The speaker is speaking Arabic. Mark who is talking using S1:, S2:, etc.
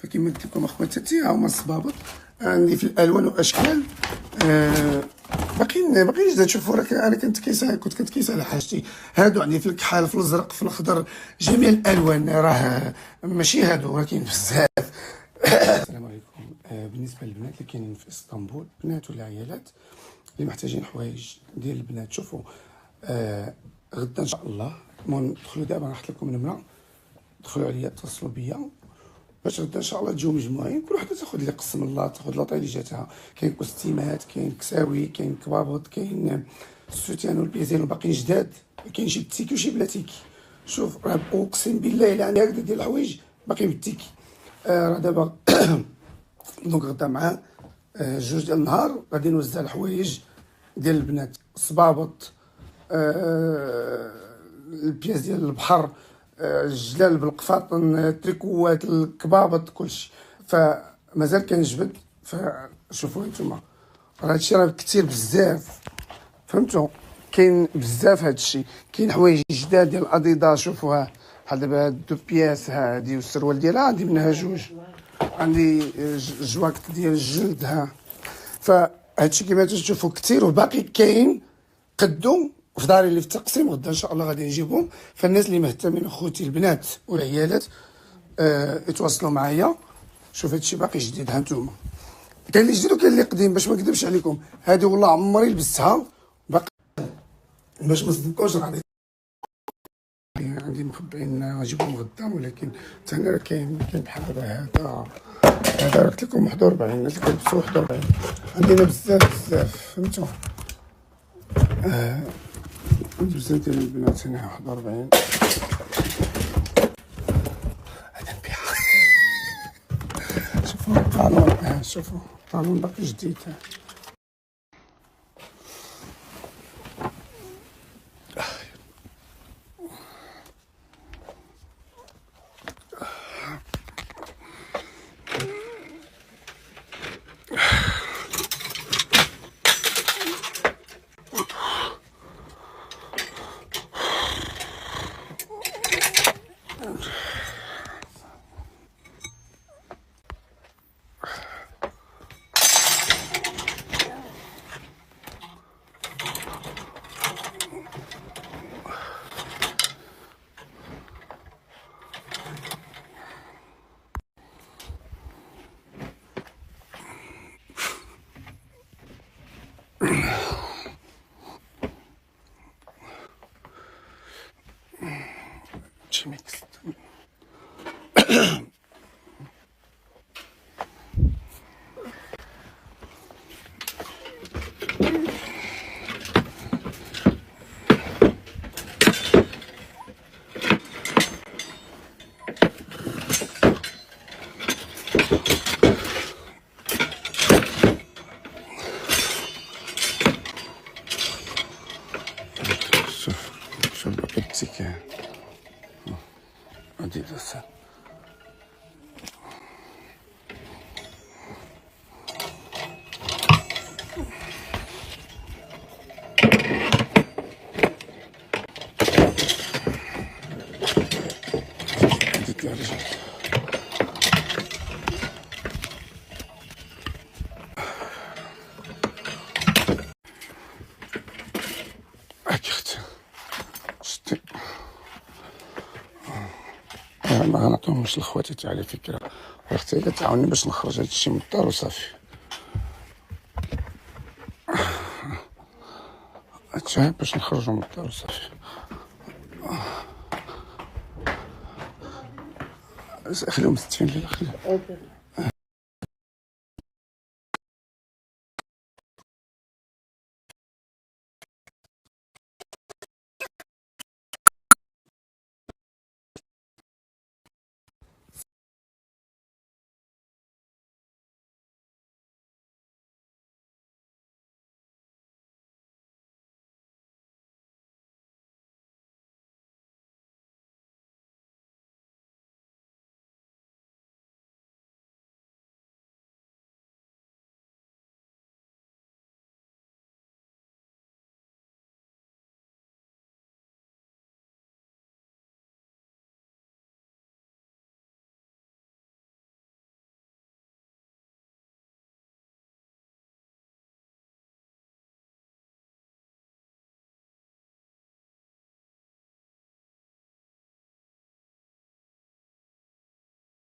S1: فكما قلت لكم اخواتاتي ها هما الصبابط عندي في الالوان واشكال. باقيين جداد. شوفوا راه انا كنت كنت على حاجتي. هادو عندي في الكحال، في الازرق، في الاخضر، جميع الالوان. راه ماشي هادو، راه كاين بزاف. السلام عليكم. بالنسبه للبنات اللي كاينين في اسطنبول، بنات ولا عيالات اللي محتاجين حوايج ديال البنات، شوفوا غدا ان شاء الله. المهم دخلوا دابا، نحط لكم النمره، دخلوا عليا اتصلوا بيا باش غدا ان شاء الله تجيو مجموعين، كل وحده تاخذ اللي قسم الله، تاخذ لاطاي اللي جاتها. كاين كوستيمات، كاين كساوي، كاين كبابط، كاين السوتيان والبيزين وباقيين جداد، كاين شي بتيكي وشي بلا تيكي. شوف راه اقسم بالله الا عندي هكذا ديال الحوايج باقي بالتيكي. راه دابا دونك غدا مع جوج ديال النهار غادي نوزع الحوايج ديال البنات، الصبابط، البياس ديال البحر، الجلال بالقفاطن، التريكوات، الكبابط، كلشي. فمازال كنجبد. فشوفوا نتوما راه هادشي راه كثير بزاف، فهمتوا؟ كاين بزاف هادشي. كاين حوايج جداد ديال اديداس، شوفوها بحال دابا هاد دو بياس، هادي والسروال ديالها عندي منها جوج، عندي جواكت ديال الجلد ها. فهادشي كما تشوفوا كثير، وباقي كاين قدو في داري اللي في التقسيم. غدا ان شاء الله غادي نجيبهم. فالناس اللي مهتمين، اخوتي البنات والعيالات، يتواصلوا معايا. شوف هادشي باقي جديد، ها نتوما كاين اللي جديد وكاين اللي قديم، باش ما نكذبش عليكم. هادي والله عمري لبستها باقي، باش ما نصدمكمش. عندي مخبئين نجيبهم غدا، ولكن ثاني راه كاين بحال دابا هذا راه قلت لكم 41، الناس اللي كيلبسوا 41 عندنا بزاف، فهمتوا؟ بزاف ديال البنات هنا 41. هذا نبيعها. شوفوا الطالون، شوفوا الطالون باقي جديد. شي ميكس. شوف باقي التيكه اديداس. ما غنعطيهمش لخواتي على فكره، اختي الا تعاوني باش نخرج هادشي من الدار وصافي. هادشي باش نخرجو من الدار وصافي. خليهم مستفين ليا، خليهم.